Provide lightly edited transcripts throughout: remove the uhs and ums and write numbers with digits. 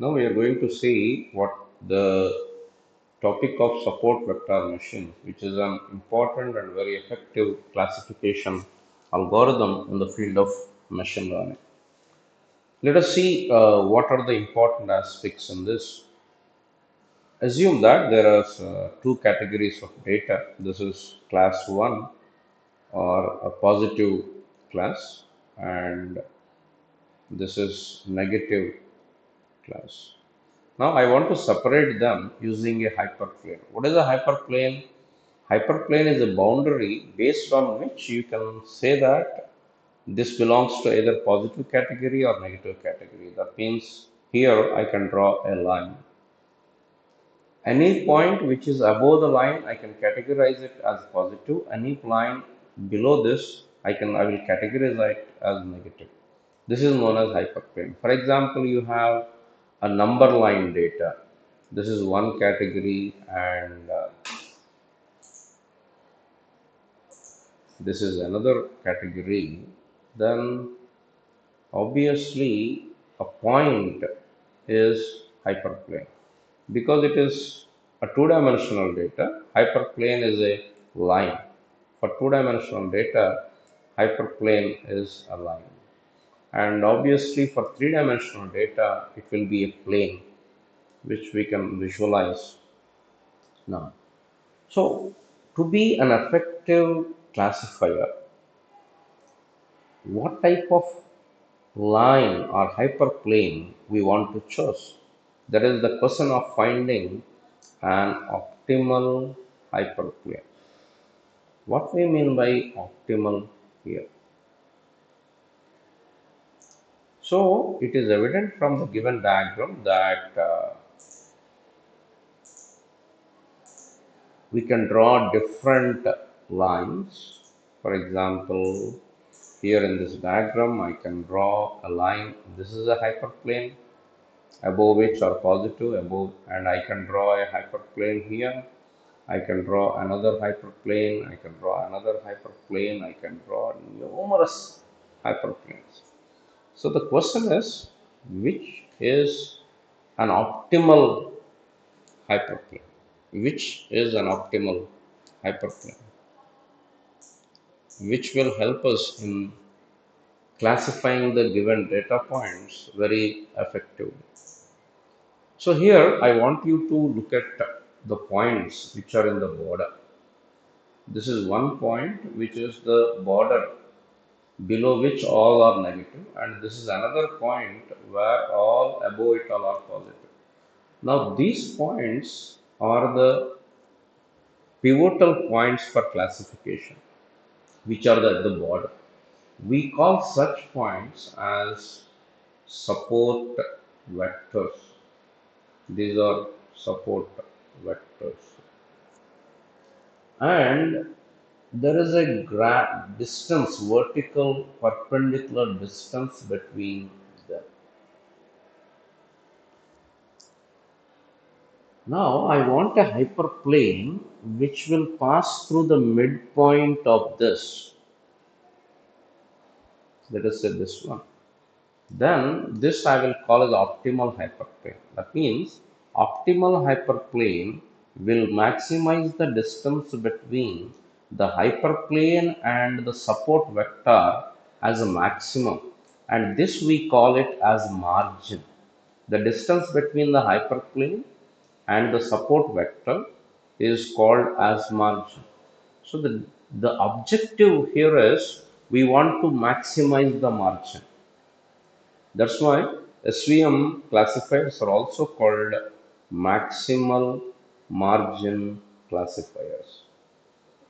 Now we are going to see what the topic of support vector machine, which is an important and very effective classification algorithm in the field of machine learning. Let us see what are the important aspects in this. Assume that there are two categories of data. This is class 1 or a positive class, and this is negative class. Now I want to separate them using a hyperplane. What is a hyperplane? Hyperplane is a boundary based on which you can say that this belongs to either positive category or negative category. That means here I can draw a line. Any point which is above the line, I can categorize it as positive. Any line below this, I will categorize it as negative. This is known as hyperplane. For example, you have a number line data. This is one category, and this is another category. Then obviously a point is hyperplane. Because it is a two-dimensional data, hyperplane is a line. For two-dimensional data, hyperplane is a line. And obviously for three-dimensional data, it will be a plane, which we can visualize now. So to be an effective classifier, what type of line or hyperplane we want to choose? That is the question of finding an optimal hyperplane. What we mean by optimal here? So it is evident from the given diagram that we can draw different lines. For example, here in this diagram, I can draw a line. This is a hyperplane above which are positive above, and I can draw a hyperplane here. I can draw another hyperplane, I can draw another hyperplane, I can draw numerous hyperplanes. So the question is, which is an optimal hyperplane? Which is an optimal hyperplane? Which will help us in classifying the given data points very effectively. So here I want you to look at the points which are in the border. This is one point which is the border below which all are negative, and this is another point where all above it all are positive. Now these points are the pivotal points for classification, which are at the border. We call such points as support vectors. These are support vectors. And there is a distance, vertical perpendicular distance between them. Now I want a hyperplane which will pass through the midpoint of this. Let us say this one. Then this I will call as optimal hyperplane. That means optimal hyperplane will maximize the distance between the hyperplane and the support vector as a maximum, and this we call it as margin. The distance between the hyperplane and the support vector is called as margin. So the objective here is we want to maximize the margin. That's why SVM classifiers are also called maximal margin classifiers.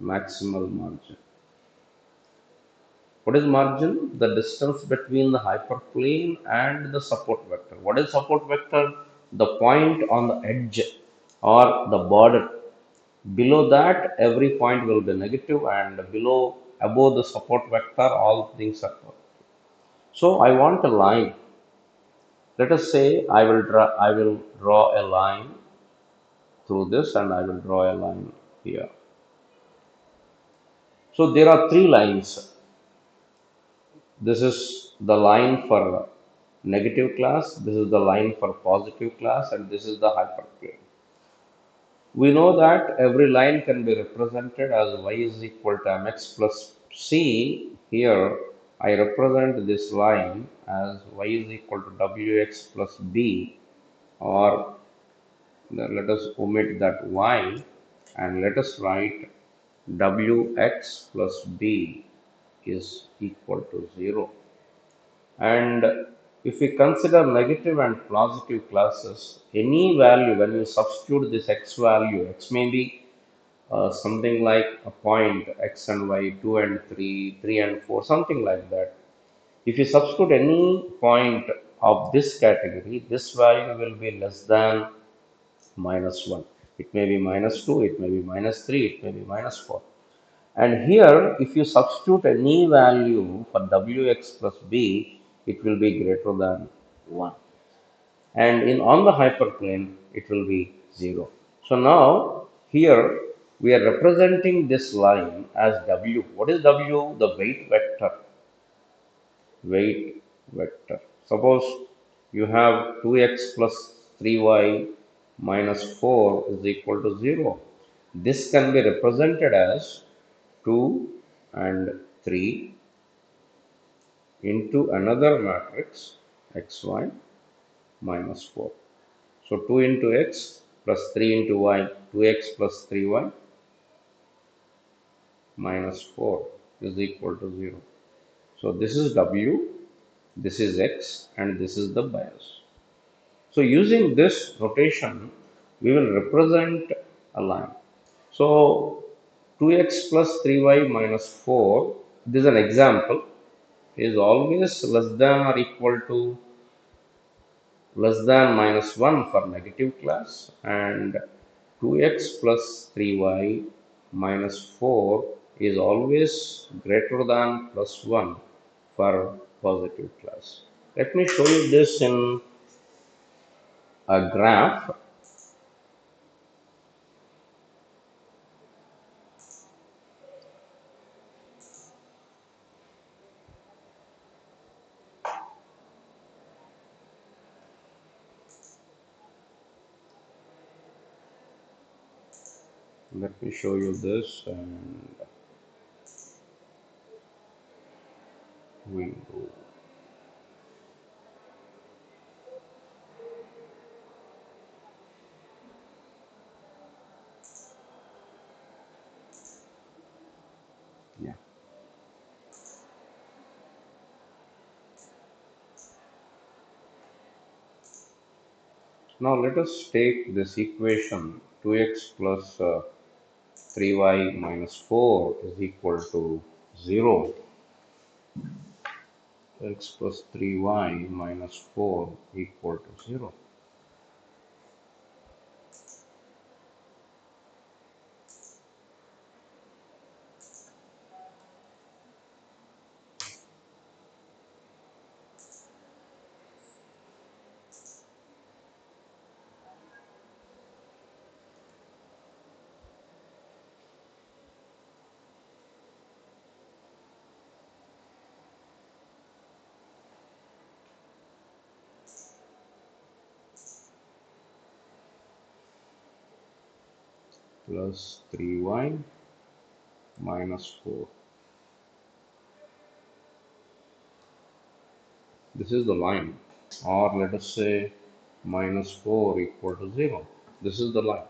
Maximal margin. What is margin? The distance between the hyperplane and the support vector. What is support vector? The point on the edge or the border. Below that, every point will be negative, and below, above the support vector, all things are positive. So I want a line. Let us say I will draw a line through this, and I will draw a line here. So there are three lines. This is the line for negative class, this is the line for positive class, and this is the hyperplane. We know that every line can be represented as y is equal to mx plus c. Here, I represent this line as y is equal to wx plus b, or let us omit that y and let us write wx plus b is equal to 0. And if we consider negative and positive classes, any value, when you substitute this x value, x may be something like a point, x and y, 2 and 3, 3 and 4, something like that. If you substitute any point of this category, this value will be less than minus 1. It may be minus 2, it may be minus 3, it may be minus 4. And here, if you substitute any value for wx plus b, it will be greater than 1. And in on the hyperplane, it will be 0. So now, here we are representing this line as w. What is w? The weight vector. Weight vector. Suppose you have 2x plus 3y minus 4 is equal to 0. This can be represented as 2 and 3 into another matrix xy minus 4. So 2 into x plus 3 into y, 2x plus 3y minus 4 is equal to 0. So this is w, this is x, and this is the bias. So using this notation, we will represent a line. So 2x plus 3y minus 4, this is an example, is always less than or equal to less than minus 1 for negative class, and 2x plus 3y minus 4 is always greater than plus 1 for positive class. Let me show you this in a graph. Let me show you this, and we go. Yeah. Now let us take this equation 2x plus 3y minus 4 is equal to 0. X plus 3y minus 4 equal to 0. Plus 3y minus 4. This is the line. Or let us say minus 4 equal to 0. This is the line.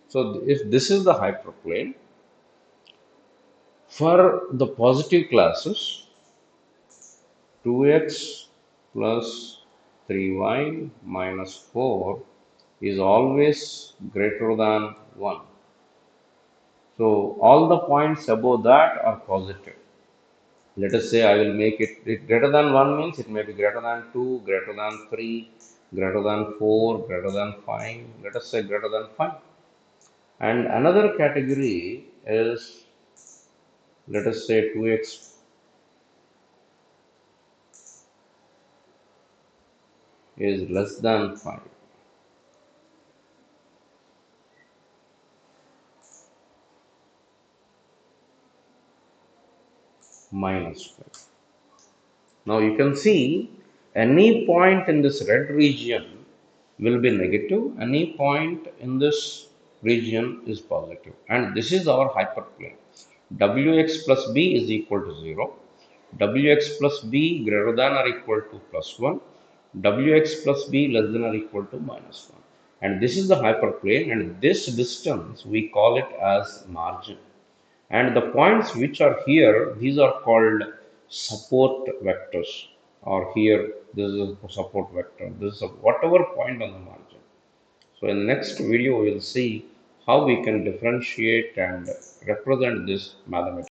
So if this is the hyperplane, for the positive classes, 2x plus 3y minus 4 is always greater than 1. So all the points above that are positive. Let us say I will make it greater than 1 means it may be greater than 2, greater than 3, greater than 4, greater than 5. Let us say greater than 5. And another category is, let us say 2x is less than 5, minus 5. Now you can see Any point in this red region will be negative, any point in this region is positive, and this is our hyperplane. Wx plus b is equal to 0, Wx plus b greater than or equal to plus 1, Wx plus b less than or equal to minus 1. And this is the hyperplane, and this distance we call it as margin. And the points which are here, these are called support vectors. Or here, this is a support vector. This is a whatever point on the margin. So in the next video, we will see how we can differentiate and represent this mathematically.